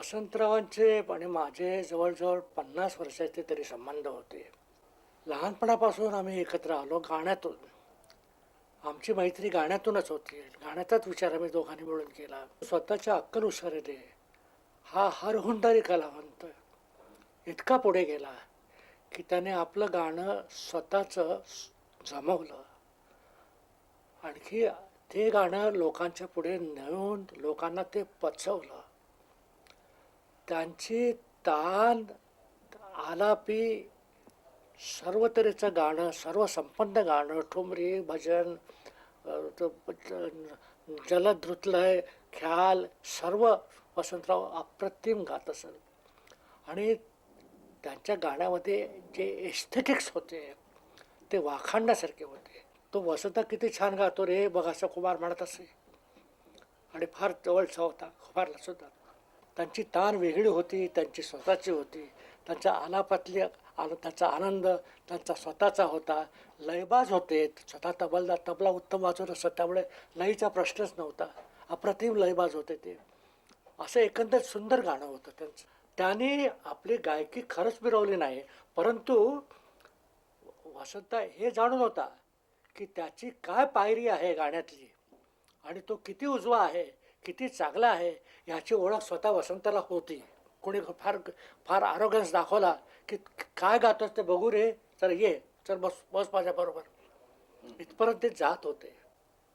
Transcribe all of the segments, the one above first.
वसंतरावांचे आणि माझे जवळजवळ 50 वर्षाचे तरी संबंध होते. लहानपणापासून आम्ही एकत्र आलो गाण्यातून. आमची मैत्री गाण्यातूनच होती. गाण्याचाच विचार आम्ही दोघांनी मिळून केला. स्वतःच्या अक्कलुसारीने हा हरहुंडारी कलावंत इतका पुढे गेला की त्याने आपलं गाणं स्वतःचं जमवलं. आणखी ते गाणं लोकांच्या पुढे नेऊन लोकांना ते पचवलं. त्यांची तान आलापी सर्व तऱ्हेचं गाणं, सर्व संपन्न गाणं, ठुमरी, भजन, जलधृतलय, ख्याल, सर्व वसंतराव अप्रतिम गात असत. आणि त्यांच्या गाण्यामध्ये जे एस्थेटिक्स होते ते वाखाणण्यासारखे होते. तो वसंत किती छान गातो रे बघासा कुमार म्हणत असे. आणि फार जवळचा होता कुमारला सुद्धा. त्यांची तान वेगळी होती, त्यांची स्वतःची होती. त्यांच्या आलापातली त्यांचा आनंद त्यांचा स्वतःचा होता. लयबाज होते, स्वतः तबला उत्तम वाजवत असत, त्यामुळे लयीचा प्रश्नच नव्हता. अप्रतिम लयबाज होते ते. असं एकंदर सुंदर गाणं होतं त्यांचं. त्यांनी आपली गायकी खरंच मिरवली नाही, परंतु वसंत हे जाणून होता की त्याची काय पायरी आहे गाण्यातली आणि तो किती उजवा आहे, किती चांगला आहे याची ओळख स्वतः वसंताला होती. कोणी फार फार आरोग्यन्स दाखवला की काय गातोस ते बघू रे, चल ये, चल बस बस माझ्याबरोबर, इथपर्यंत ते जात होते.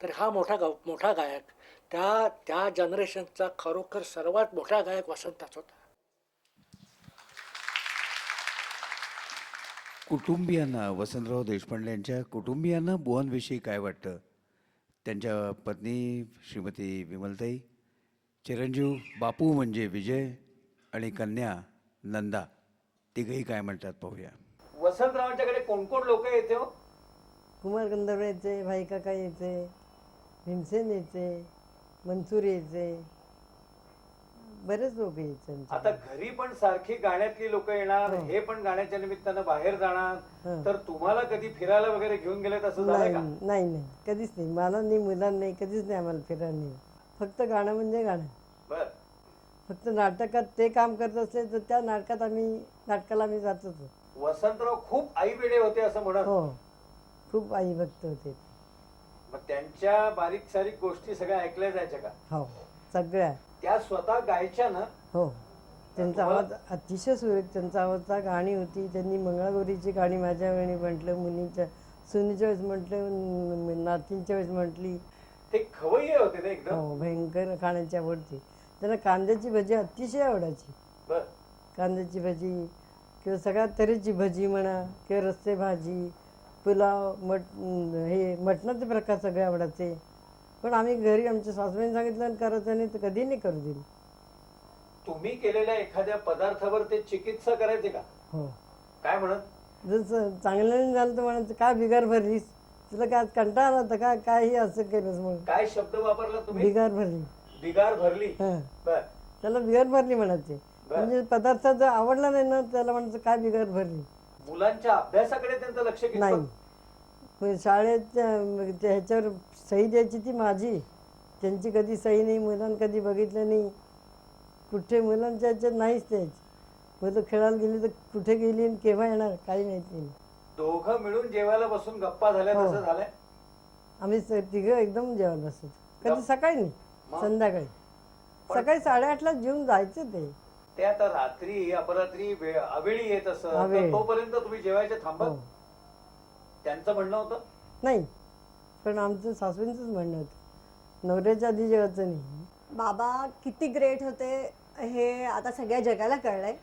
तर हा मोठा गायक, त्या त्या जनरेशनचा खरोखर सर्वात मोठा गायक वसंतच होता. कुटुंबियांना, वसंतराव देशपांडे यांच्या कुटुंबियांना बुवांविषयी काय वाटतं? त्यांच्या पत्नी श्रीमती विमलताई, चिरंजीव बापू म्हणजे विजय आणि कन्या नंदा, तिघही काय म्हणतात पाहूया. वसंतरावांच्याकडे कोण कोण लोक येते हो? कुमार गंधर्व यायचे, भाई काका यायचे, भीमसेन यायचे, मनसूर यायचे, बरेच लोक यायचे. आता घरी पण सारखी गाण्यातली लोक येणार, हो. हे पण गाण्याच्या निमित्तानं बाहेर जाणार, हं. तर तुम्हाला कधी फिरायला वगैरे घेऊन गेले तसं झालंय नाही का? नाही नाही, कधीच नाही. मला नाही, मुलांना नाही, कधीच नाही आम्हाला फिरायला नाही. फक्त गाणं म्हणजे गाणं. बर. फक्त नाटकात ते काम करत असले तर त्या नाटकाला आम्ही जात होतो. वसंतराव खूप आई वेडे होते असं म्हणत. हो, खूप आई भक्त होते. मग त्यांच्या बारीक सारीक गोष्टी सगळ्या ऐकल्या जायच्या का? हो, सगळ्या. त्या स्वतः गायच्या ना? हो, त्यांचा आवाज अतिशय सुरेख, त्यांचा आवाज गाणी होती. त्यांनी मंगळागौरीची गाणी माझ्या वेळी म्हटलं, मुलींच्या सुनीच्या वेळेस म्हटलं, नातींच्या वेळेस म्हटली. ते खवय्ये होते ते एकदम. हो, भयंकर खाण्याची आवडती. त्यांना कांद्याची भजी अतिशय आवडायची. बर. कांद्याची भजी किंवा सगळ्या तऱ्हेची भजी म्हणा, किंवा रस्से भाजी, पुलाव, हे मटणाचे प्रकार सगळे आवडायचे. पण आम्ही घरी आमच्या सासूबाईंनी सांगितलं करायचं नाही तर कधी नाही करू दिली. तुम्ही केलेल्या एखाद्या पदार्थावर ते चिकित्सा करायचे का? हो, काय म्हणत? जसं चांगलं नाही झालं तर म्हणायचं काय बिगार भरलीस, तुला काय कंटाळा आला होता का, काय हे असं केलंस म्हणून. काय शब्द वापरला तुम्ही? बिगार भरली. बिगार भरली. हां, बर. त्याला बिगार भरली म्हणायचे. म्हणजे पदार्थ जर आवडला नाही ना त्याला म्हणायचं काय बिगार भरली. मुलांच्या अभ्यासाकडे त्यांचं लक्ष नाही, किती? मग शाळेत ह्याच्यावर सही द्यायची ती माझी, त्यांची कधी सही नाही. मुलांना कधी बघितलं नाही, कुठे मुलांच्या ह्याच्यात नाहीच द्यायची. मुलं खेळायला गेली तर कुठे गेली आणि केव्हा येणार काही माहिती नाही. दोघं मिळून जेवायला बसून गप्पा झाल्या हो. तसं झालंय? आम्ही तिघं एकदम जेवण बसतो. कधी सकाळी नाही, मग? संध्याकाळी. सकाळी 8:30ला जेवून जायचं ते आता रात्री अपरात्री अवेळी येत असं, अवेळी. तोपर्यंत तुम्ही जेवायचे थांबत? हो. त्यांचं म्हणणं होतं नाही, पण आमचं सासूंचंच म्हणणं होतं, नवऱ्याच्या आधी जेवायचं नाही. बाबा किती ग्रेट होते हे आता सगळ्या जगाला कळलंय.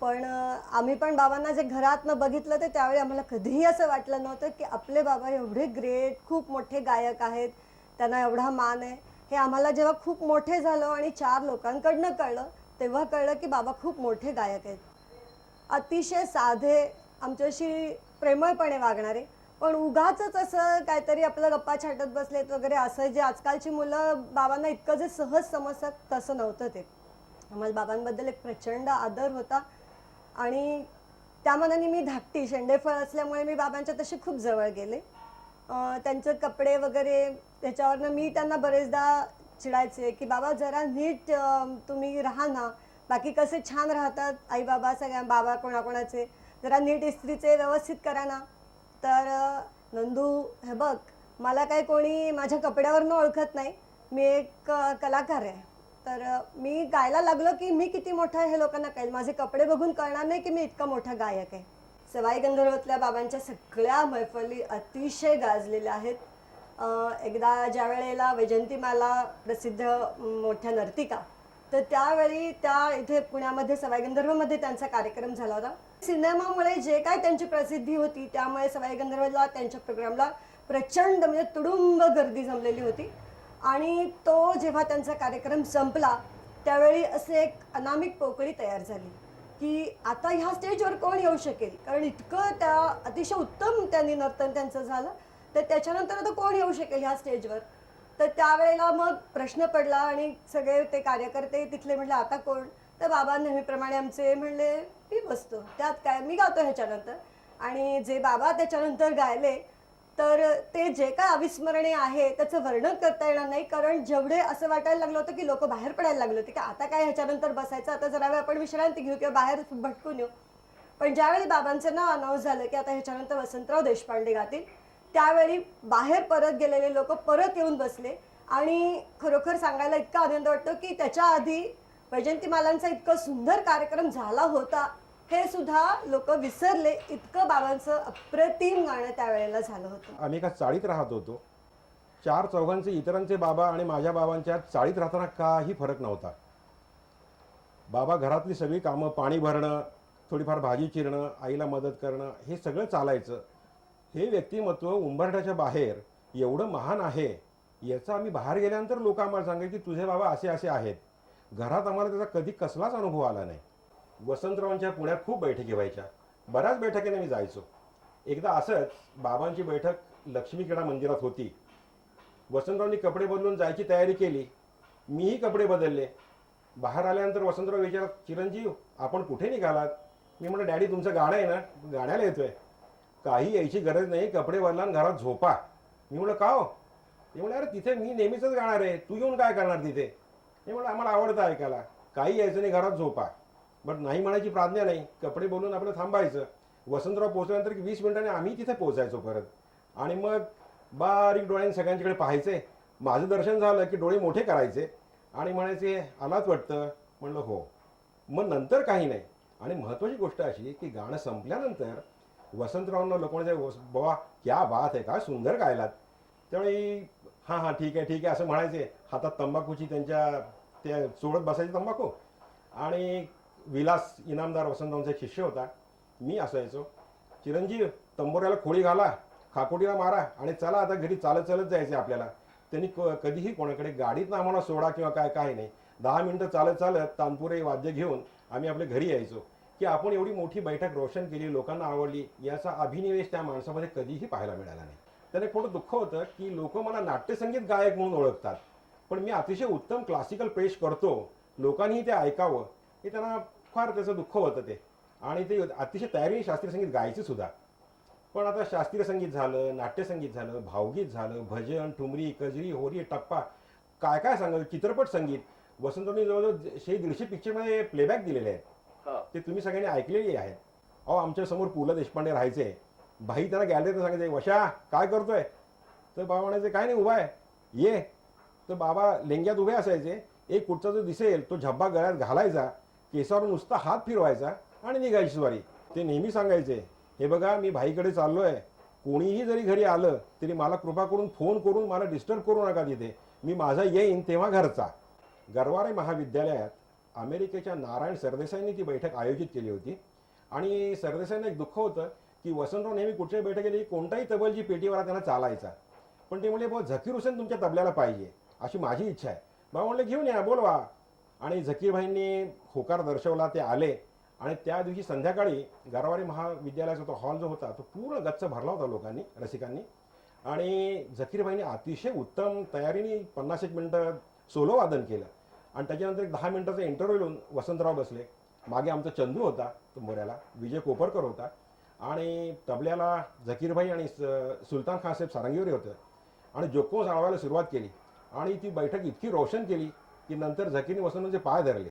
पण आम्ही पण बाबांना जे घरातनं बघितलं ते त्यावेळी आम्हाला कधीही असं वाटलं नव्हतं की आपले बाबा एवढे ग्रेट, खूप मोठे गायक आहेत, त्यांना एवढा मान आहे. हे आम्हाला जेव्हा खूप मोठे झालो आणि 4 लोकांकडनं कळलं तेव्हा कळलं की बाबा खूप मोठे गायक आहेत. अतिशय साधे, आमच्याशी प्रेमळपणे वागणारे, पण उगाचच असं काहीतरी आपलं गप्पा छाटत बसलेत वगैरे असं जे आजकालची मुलं बाबांना इतकं जे सहज समजतात तसं नव्हतं ते. आम्हाला बाबांबद्दल एक प्रचंड आदर होता आणि त्या मनाने मी धाकटी शेंडेफळ असल्यामुळे मी बाबांच्या तशी खूप जवळ गेले. त्यांचे कपडे वगैरे त्याच्यावरनं मी त्यांना बरेचदा चिडायचे की बाबा जरा नीट तुम्ही राहा ना, बाकी कसे छान राहतात आई बाबा सगळ्या बाबा कोणाकोणाचे जरा नीट इस्त्रीचे व्यवस्थित करा ना. तर नंदू हे बघ, मला काय कोणी माझ्या कपड्यावरनं ओळखत नाही, मी एक कलाकार आहे. तर मी गायला लागलो की मी किती मोठा आहे हे लोकांना कळेल, माझे कपडे बघून कळणार नाही की मी इतका मोठा गायक आहे. सवाई गंधर्वातल्या बाबांच्या सगळ्या मैफली अतिशय गाजलेल्या आहेत. एकदा ज्या वेळेला वैजंतीमाला प्रसिद्ध मोठ्या नर्तिका, तर त्यावेळी त्या इथे पुण्यामध्ये सवाई गंधर्वमध्ये त्यांचा कार्यक्रम झाला होता. सिनेमामुळे जे काय त्यांची प्रसिद्धी होती त्यामुळे सवाई गंधर्वला त्यांच्या प्रोग्रामला प्रचंड म्हणजे तुडुंब गर्दी जमलेली होती. आणि तो जेव्हा त्यांचा कार्यक्रम संपला त्यावेळी असे एक अनामिक पोकळी तयार झाली की आता ह्या स्टेजवर कोण येऊ शकेल, कारण इतकं त्या अतिशय उत्तम त्यांनी नर्तन त्यांचं झालं, तर त्याच्यानंतर आता कोण येऊ शकेल ह्या स्टेजवर. तर त्यावेळेला मग प्रश्न पडला आणि सगळे ते कार्यकर्ते तिथले म्हटले आता कोण. तर बाबा नेहमीप्रमाणे आमचे म्हणले मी बसतो, त्यात काय मी गातो ह्याच्यानंतर. आणि जे बाबा त्याच्यानंतर गायले तर ते जे काय अविस्मरणीय आहे त्याचं वर्णन करता येणार नाही, कारण जेवढे असं वाटायला लागलं होतं की लोक बाहेर पडायला लागले होते की आता काय ह्याच्यानंतर बसायचं, आता जरा वेळ आपण विश्रांती घेऊ किंवा बाहेर भटकून येऊ. पण ज्यावेळी बाबांचं नाव अनाऊन्स झालं की आता ह्याच्यानंतर वसंतराव देशपांडे गातील, त्यावेळी बाहेर परत गेलेले लोक परत येऊन बसले. आणि खरोखर सांगायला इतका आनंद वाटतो की त्याच्या आधी वैजंतीमालांचा इतकं सुंदर कार्यक्रम झाला होता हे सुद्धा लोक विसरले, इतकं बाबांचं अप्रतिम गाणं त्यावेळेला झालं होतं. आम्ही एका चाळीत राहत होतो. 4-4 इतरांचे बाबा आणि माझ्या बाबांच्या चाळीत राहताना काही फरक नव्हता. बाबा घरातली सगळी कामं, पाणी भरणं, थोडीफार भाजी चिरणं, आईला मदत करणं, हे सगळं चालायचं. हे व्यक्तिमत्व उंबरठ्याच्या बाहेर एवढं महान आहे याचं आम्ही बाहेर गेल्यानंतर लोक आम्हाला सांगायचे की तुझे बाबा असे असे आहेत. घरात आम्हाला त्याचा कधी कसलाच अनुभव आला नाही. वसंतरावांच्या पुण्यात खूप बैठकी व्हायच्या, बऱ्याच बैठकीने मी जायचो. एकदा असंच बाबांची बैठक लक्ष्मी क्रीडा मंदिरात होती. वसंतरावांनी कपडे बदलून जायची तयारी केली, मीही कपडे बदलले. बाहेर आल्यानंतर वसंतराव विचारत, चिरंजीव आपण कुठे निघालात? मी म्हटलं डॅडी तुमचं गाणं आहे ना, गाण्याला येतोय. काही यायची गरज नाही, कपडे बदला आणि घरात झोपा. मी म्हटलं का हो? ते म्हटलं अरे तिथे मी नेहमीच गाणार आहे, तू येऊन काय करणार तिथे? मी म्हटलं आम्हाला आवडतं ऐकायला, काही यायचं नाही, घरात झोपा. बट नाही म्हणायची प्राज्ञा नाही, कपडे बोलून आपलं थांबायचं. वसंतराव पोहोचल्यानंतर 20 मिनिटांनी आम्ही तिथे पोहोचायचो परत. आणि मग बारीक डोळ्यांनी सगळ्यांच्याकडे पाहायचे. माझं दर्शन झालं की डोळे मोठे करायचे आणि म्हणायचे आलाच वाटतं. म्हणलं हो. मग नंतर काही नाही. आणि महत्त्वाची गोष्ट अशी की गाणं संपल्यानंतर वसंतरावांना लोक म्हणायचे बाबा क्या बात आहे, काय सुंदर गायलात. त्यावेळी हां हां ठीक आहे ठीक आहे असं म्हणायचे. हातात तंबाखूची त्यांच्या त्या चोळत बसायचे तंबाखू. आणि विलास इनामदार वसंतरावांचा एक शिष्य होता, मी असायचो. चिरंजीव तंबोऱ्याला खोळी घाला, खाकोटीला मारा आणि चला आता घरी चालत चालत जायचे आपल्याला. त्यांनी कधीही कोणाकडे गाडीतनं आम्हाला सोडा किंवा काय नाही. 10 मिनिटं चालत चालत तानपुरे वाद्य घेऊन आम्ही आपल्या घरी यायचो. की आपण एवढी मोठी बैठक रोशन केली, लोकांना आवडली, याचा अभिनिवेश त्या माणसामध्ये कधीही पाहायला मिळाला नाही. त्याने थोडं दुःख होतं की लोक मला नाट्यसंगीत गायक म्हणून ओळखतात, पण मी अतिशय उत्तम क्लासिकल पेश करतो, लोकांनीही ते ऐकावं, हे त्यांना फार त्याचं दुःख होतं ते. आणि ते अतिशय तयारीने शास्त्रीय संगीत गायचे सुद्धा. पण आता शास्त्रीय संगीत झालं, नाट्यसंगीत झालं, भावगीत झालं, भजन, ठुमरी, कजरी, होरी, टप्पा, काय काय सांगाल, चित्रपट संगीत. वसंतरावांनी जवळजवळ 150 पिक्चरमध्ये प्लेबॅक दिलेले आहेत, ते तुम्ही सगळ्यांनी ऐकलेली आहेत. अहो आमच्या समोर पु ल देशपांडे राहायचे. भाई त्यांना गॅलरीत सांगायचे वशा काय करतोय? तर बाबा म्हणायचे काय नाही उभा आहे ये. तर बाबा लेंग्यात उभे असायचे. एक कुठचा जो दिसेल तो झब्बा गळ्यात घालायचा, केसावर नुसता हात फिरवायचा आणि निघायची स्वारी. ते नेहमी सांगायचे हे बघा मी भाईकडे चाललोय, कोणीही जरी घरी आलं तरी मला कृपा करून फोन करून मला डिस्टर्ब करू नका तिथे, मी माझा येईन तेव्हा घरचा. गरवारे महाविद्यालयात अमेरिकेच्या नारायण सरदेसाईंनी ती बैठक आयोजित केली होती. आणि सरदेसाईंना एक दुःख होतं की वसंतराव नेहमी कुठच्याही बैठकीला कोणताही तबलजी पेटीवाला त्यांना चालायचा, पण ते म्हणले बाबा झकीर हुसेन तुमच्या तबल्याला पाहिजे, अशी माझी इच्छा आहे. बाबा म्हणले घेऊन या बोलवा. आणि झकीरभाईंनी होकार दर्शवला, ते आले. आणि त्या दिवशी संध्याकाळी गरवारे महाविद्यालयाचा तो हॉल जो होता तो पूर्ण गच्च भरला होता लोकांनी, रसिकांनी. आणि झकीरभाईंनी अतिशय उत्तम तयारीने 50-1 मिनटं सोलो वादन केलं. आणि त्याच्यानंतर एक 10 मिनिटाचा इंटरव्ह्यू येऊन वसंतराव बसले. मागे आमचा चंदू होता तंबोऱ्याला, विजय कोपरकर होता, आणि तबल्याला झकीरभाई आणि सुलतान खान साहेब सारंगीवर होतं. आणि जोको जाळवायला सुरुवात केली. आणि ती बैठक इतकी रोशन केली की नंतर झकीरने वसंतरावांचे पाय धरले.